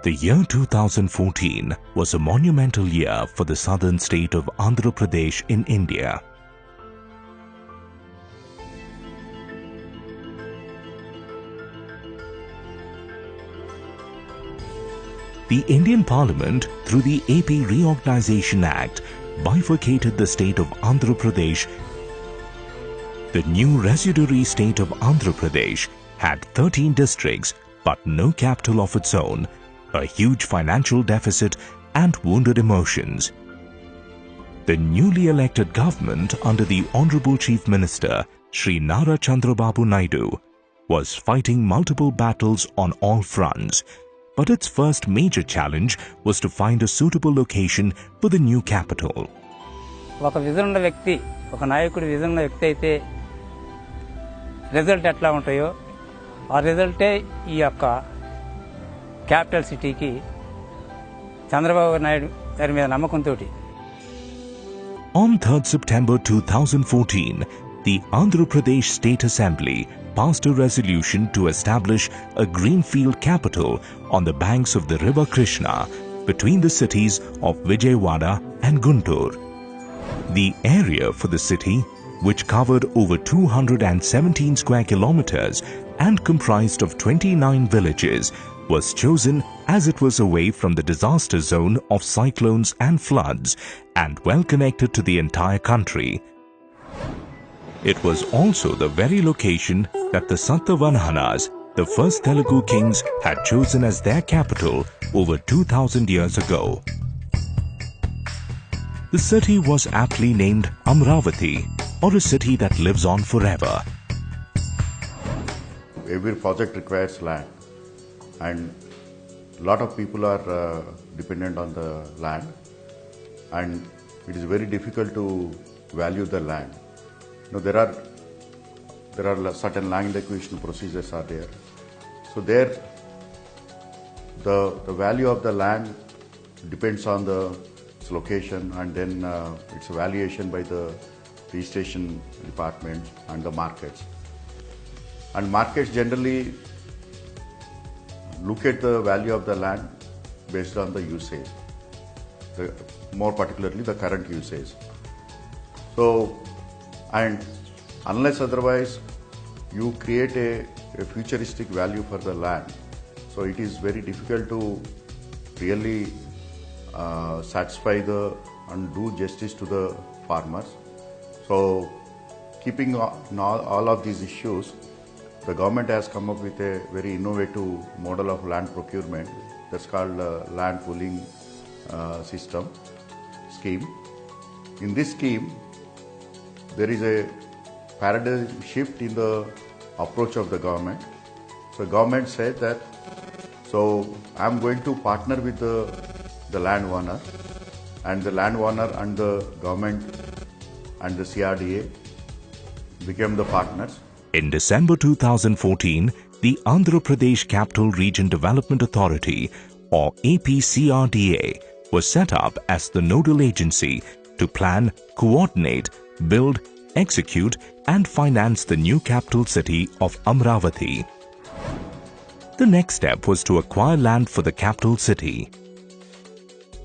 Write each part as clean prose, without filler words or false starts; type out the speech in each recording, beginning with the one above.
The year 2014 was a monumental year for the southern state of Andhra Pradesh in India. The Indian Parliament, through the AP Reorganisation Act, bifurcated the state of Andhra Pradesh. The new residuary state of Andhra Pradesh had 13 districts but no capital of its own, a huge financial deficit and wounded emotions. The newly elected government under the Honourable Chief Minister Shri Nara Chandrababu Naidu was fighting multiple battles on all fronts, but its first major challenge was to find a suitable location for the new capital. ఒక vision ఉన్న వ్యక్తి, ఒక నాయకుడి vision ఉన్న వ్యక్తి అయితే result ఎట్లా ఉంటాయో ఆ రిజల్టే ఈ యొక్క క్యాపిటల్ సిటీకి చంద్రబాబు నాయుడు గారి మీద నమ్మకంతోటి. On 3rd September 2014, the Andhra Pradesh State Assembly passed a resolution to establish a greenfield capital on the banks of the river Krishna between the cities of Vijayawada and Guntur. The area for the city, which covered over 217 square kilometers and comprised of 29 villages, was chosen as it was away from the disaster zone of cyclones and floods and well connected to the entire country. It was also the very location that the Satavahanas, the first Telugu kings, had chosen as their capital over 2000 years ago. The city was aptly named Amravati, or a city that lives on forever. Every project requires land, and a lot of people are dependent on the land, and it is very difficult to value the land. There are certain land acquisition procedures are there. So there, the value of the land depends on its location, and then its valuation by the registration department and the markets. And markets generally look at the value of the land based on the usage, more particularly the current usage. So, and unless otherwise you create a futuristic value for the land, so it is very difficult to really satisfy and do justice to the farmers. So, keeping all of these issues, the government has come up with a very innovative model of land procurement that's called land pooling scheme. In this scheme, there is a paradigm shift in the approach of the government. So government said that, so I'm going to partner with the landowner, and the landowner and the government and the CRDA became the partners. In December 2014, the Andhra Pradesh Capital Region Development Authority, or APCRDA, was set up as the nodal agency to plan, coordinate, build, execute and finance the new capital city of Amravati. The next step was to acquire land for the capital city.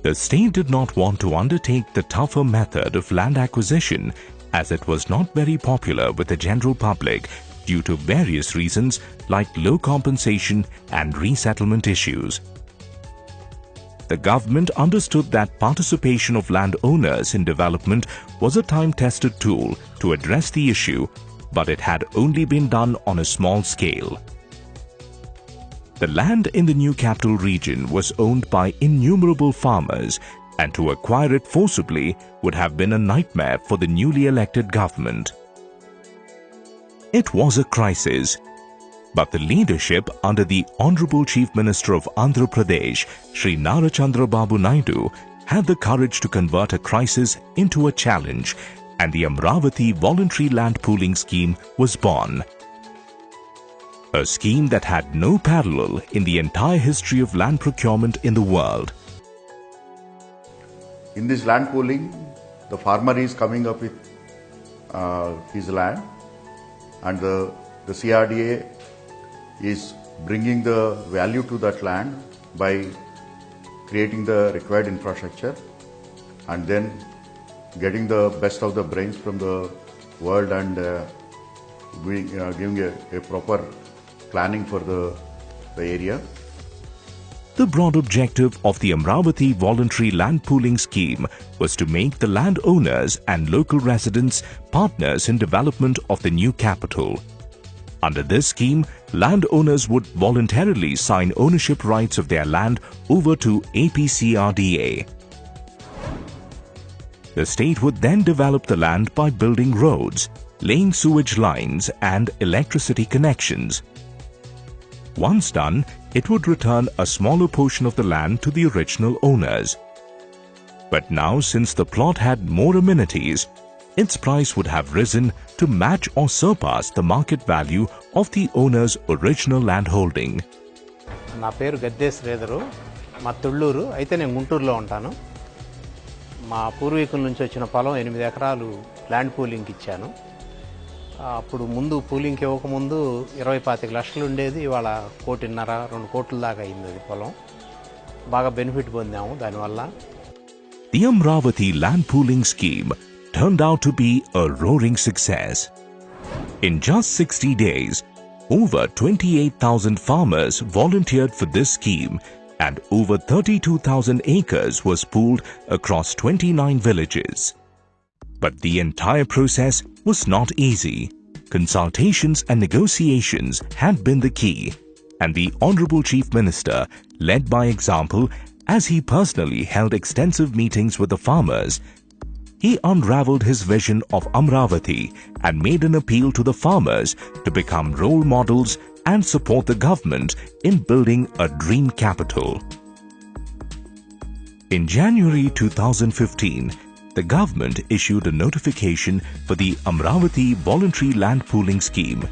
The state did not want to undertake the tougher method of land acquisition, as it was not very popular with the general public due to various reasons like low compensation and resettlement issues. The government understood that participation of landowners in development was a time-tested tool to address the issue, but it had only been done on a small scale. The land in the new capital region was owned by innumerable farmers, and to acquire it forcibly would have been a nightmare for the newly elected government. It was a crisis, but the leadership under the Honourable Chief Minister of Andhra Pradesh, Shri Nara Chandrababu Naidu, had the courage to convert a crisis into a challenge, and the Amravati Voluntary Land Pooling Scheme was born. A scheme that had no parallel in the entire history of land procurement in the world. In this land pooling, the farmer is coming up with his land, and the CRDA is bringing the value to that land by creating the required infrastructure, and then getting the best of the brains from the world and giving a proper planning for the area. The broad objective of the Amravati voluntary land pooling scheme was to make the landowners and local residents partners in development of the new capital. Under this scheme, landowners would voluntarily sign ownership rights of their land over to APCRDA. The state would then develop the land by building roads, laying sewage lines and electricity connections. Once done, it would return a smaller portion of the land to the original owners. But now, since the plot had more amenities, its price would have risen to match or surpass the market value of the owner's original land holding. నా పేరు గద్దే శ్రీధరు, మా తుళ్ళూరు, అయితే నేను గుంటూరులో ఉంటాను. మా పూర్వీకుల నుంచి వచ్చిన పొలం 8 ఎకరాలు ల్యాండ్ పూలింగ్కి ఇచ్చాను. అప్పుడు ముందు పూలింగ్కి ఇవ్వకముందు 20-25 లక్షలు ఉండేది, ఇవాళ 1.5-2 కోట్ల దాకా అయింది అది పొలం. బాగా బెనిఫిట్ పొందాము దానివల్ల. The Amravati land pooling scheme turned out to be a roaring success. In just 60 days, over 28,000 farmers volunteered for this scheme and over 32,000 acres was pooled across 29 villages. But the entire process was not easy. Consultations and negotiations had been the key, and the Honorable Chief Minister led by example as he personally held extensive meetings with the farmers. He unraveled his vision of Amravati and made an appeal to the farmers to become role models and support the government in building a dream capital. In January 2015, the government issued a notification for the Amravati voluntary land pooling scheme.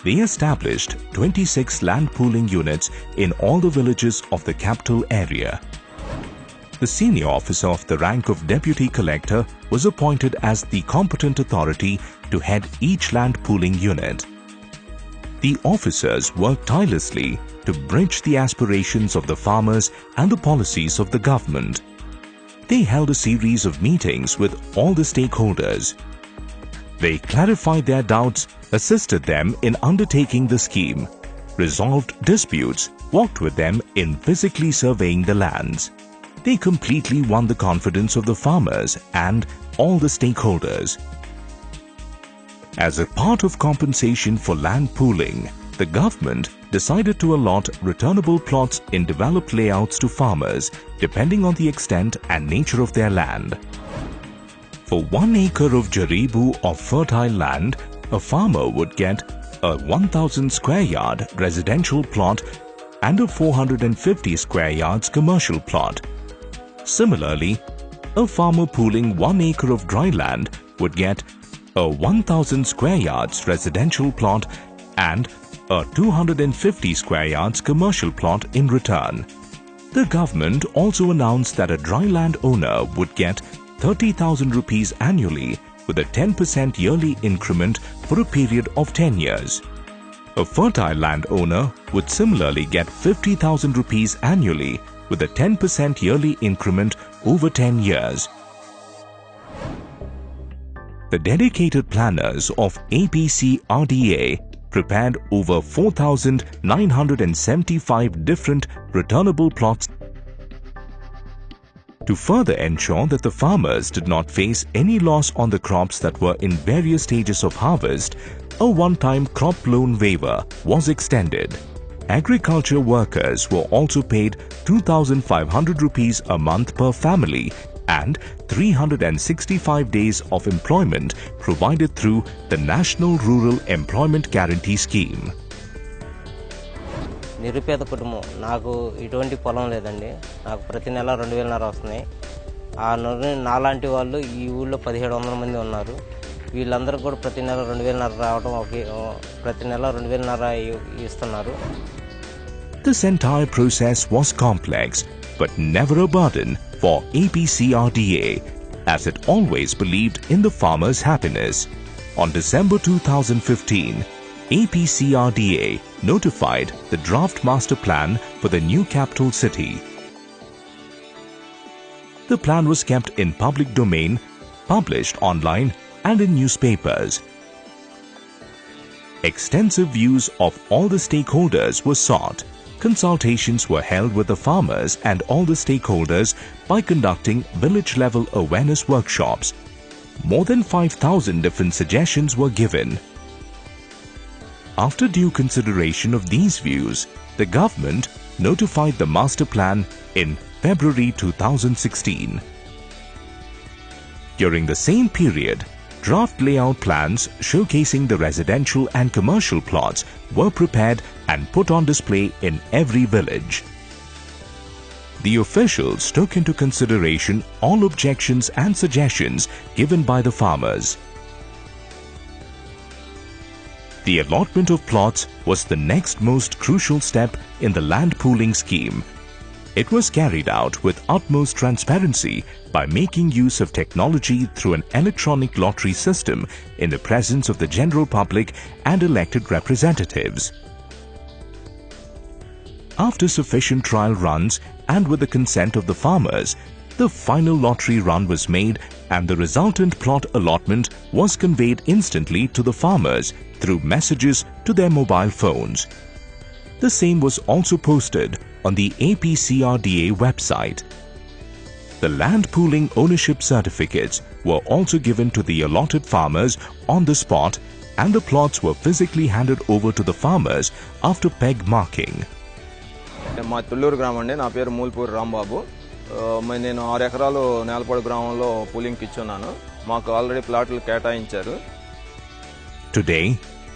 They established 26 land pooling units in all the villages of the capital area. The senior officer of the rank of Deputy Collector was appointed as the competent authority to head each land pooling unit. The officers worked tirelessly to bridge the aspirations of the farmers and the policies of the government. They held a series of meetings with all the stakeholders. They clarified their doubts, assisted them in undertaking the scheme, resolved disputes, worked with them in physically surveying the lands. They completely won the confidence of the farmers and all the stakeholders. As a part of compensation for land pooling, the government decided to allot returnable plots in developed layouts to farmers depending on the extent and nature of their land. For 1 acre of Jaribu of fertile land, a farmer would get a 1,000 square yard residential plot and a 450 square yards commercial plot. Similarly, a farmer pooling 1 acre of dry land would get a 1,000 square yards residential plot and a 250 square yards commercial plot in return. The government also announced that a dry land owner would get 30,000 rupees annually with a 10% yearly increment for a period of 10 years. A fertile land owner would similarly get 50,000 rupees annually with a 10% yearly increment over 10 years. The dedicated planners of APCRDA prepared over 4,975 different returnable plots to further ensure that the farmers did not face any loss on the crops that were in various stages of harvest. A one-time crop loan waiver was extended. Agriculture workers were also paid 2,500 rupees a month per family and 365 days of employment provided through the National Rural Employment Guarantee Scheme. నిరుపేద కుటుంబం, నాకు ఇటువంటి పొలం లేదండి. నాకు ప్రతి నెల 2,000 వస్తున్నాయి. ఆ నాలాంటి వాళ్ళు ఈ ఊళ్ళో 1,700 మంది ఉన్నారు. వీళ్ళందరూ కూడా ప్రతి నెల 2,000 రావడం, ప్రతి నెల 2,000 ఇస్తున్నారు. This entire process was complex but never a burden for APCRDA, as it always believed in the farmers' happiness. On December 2015, APCRDA notified the draft master plan for the new capital city. The plan was kept in public domain, published online and in newspapers. Extensive views of all the stakeholders were sought. Consultations were held with the farmers and all the stakeholders by conducting village-level awareness workshops. More than 5,000 different suggestions were given. After due consideration of these views, the government notified the master plan in February 2016. During the same period, draft layout plans showcasing the residential and commercial plots were prepared and put on display in every village. The officials took into consideration all objections and suggestions given by the farmers. The allotment of plots was the next most crucial step in the land pooling scheme. It was carried out with utmost transparency by making use of technology through an electronic lottery system in the presence of the general public and elected representatives. After sufficient trial runs and with the consent of the farmers, the final lottery run was made and the resultant plot allotment was conveyed instantly to the farmers through messages to their mobile phones. The same was also posted on the APCRDA website. The land pooling ownership certificates were also given to the allotted farmers on the spot and the plots were physically handed over to the farmers after peg marking. మా తుళ్ళూరు గ్రామం అండి. నా పేరు మూల్పూరి రాంబాబు. నేను 6 ఎకరాలు నేలపాడు గ్రామంలో పూలింగ్కి ఇచ్చున్నాను. మాకు already ప్లాట్లు కేటాయించారు. Today,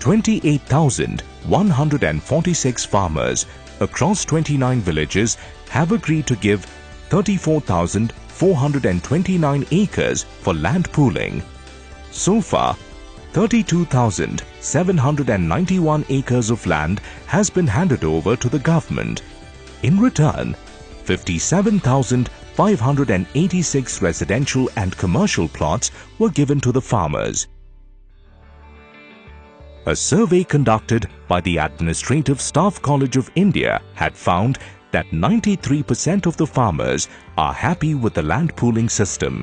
28,146 farmers across 29 villages have agreed to give 34,429 acres for land pooling. So far, 32,791 acres of land has been handed over to the government. In return, 57,586 residential and commercial plots were given to the farmers. A survey conducted by the Administrative Staff College of India had found that 93% of the farmers are happy with the land pooling system.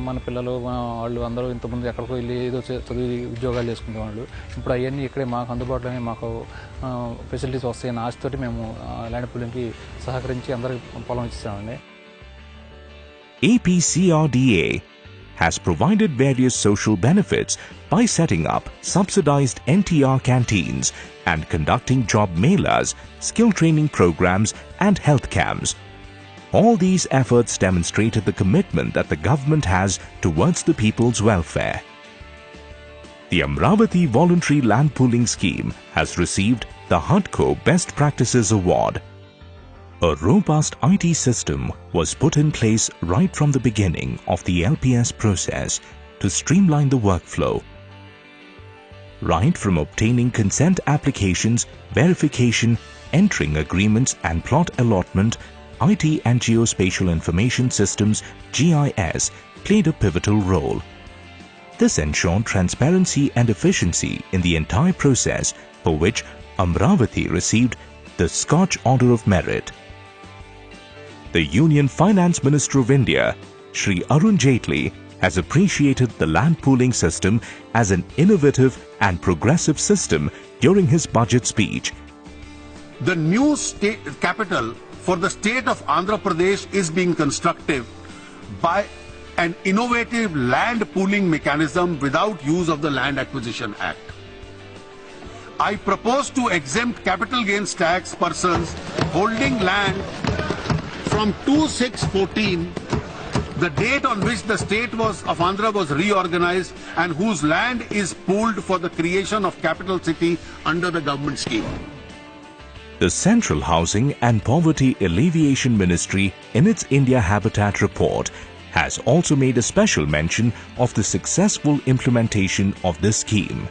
మన పిల్లలు వాళ్ళు అందరూ ఇంతకుముందు ఎక్కడికో వెళ్ళి ఏదో చదివి ఉద్యోగాలు చేసుకునేవాళ్ళు. ఇప్పుడు అవన్నీ ఇక్కడే మాకు అందుబాటులోనే మాకు ఫెసిలిటీస్ వస్తాయని ఆశతోటి మేము ల్యాండ్ పూలింగ్కి సహకరించి అందరికి పొలం ఇచ్చామండి. APCRDA has provided various social benefits by setting up subsidized NTR canteens and conducting job melas, skill training programs and health camps. All these efforts demonstrated the commitment that the government has towards the people's welfare. The Amravati Voluntary Land Pooling Scheme has received the HUDCO Best Practices Award. A robust IT system was put in place right from the beginning of the LPS process to streamline the workflow. Right from obtaining consent applications, verification, entering agreements and plot allotment, IT and Geospatial Information Systems (GIS) played a pivotal role. This ensured transparency and efficiency in the entire process, for which Amravati received the Scotch Order of Merit. The Union Finance Minister of India, Shri Arun Jaitley, has appreciated the land pooling system as an innovative and progressive system during his budget speech. The new state capital for the state of Andhra Pradesh is being constructed by an innovative land pooling mechanism without use of the Land Acquisition Act. I propose to exempt capital gains tax persons holding land from 2/6/14, the date on which the state of Andhra was reorganized and whose land is pooled for the creation of capital city under the government scheme. The Central Housing and Poverty Alleviation Ministry, in its India Habitat report, has also made a special mention of the successful implementation of this scheme.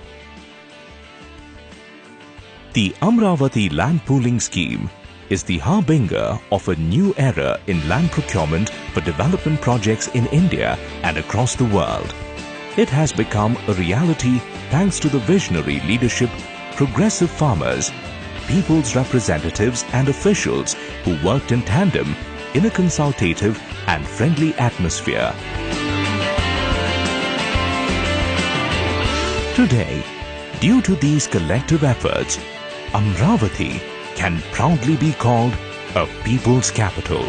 The Amravati Land Pooling Scheme is the harbinger of a new era in land procurement for development projects in India and across the world. It has become a reality thanks to the visionary leadership, progressive farmers, people's representatives and officials who worked in tandem in a consultative and friendly atmosphere. Today, due to these collective efforts, Amravati can proudly be called a people's capital.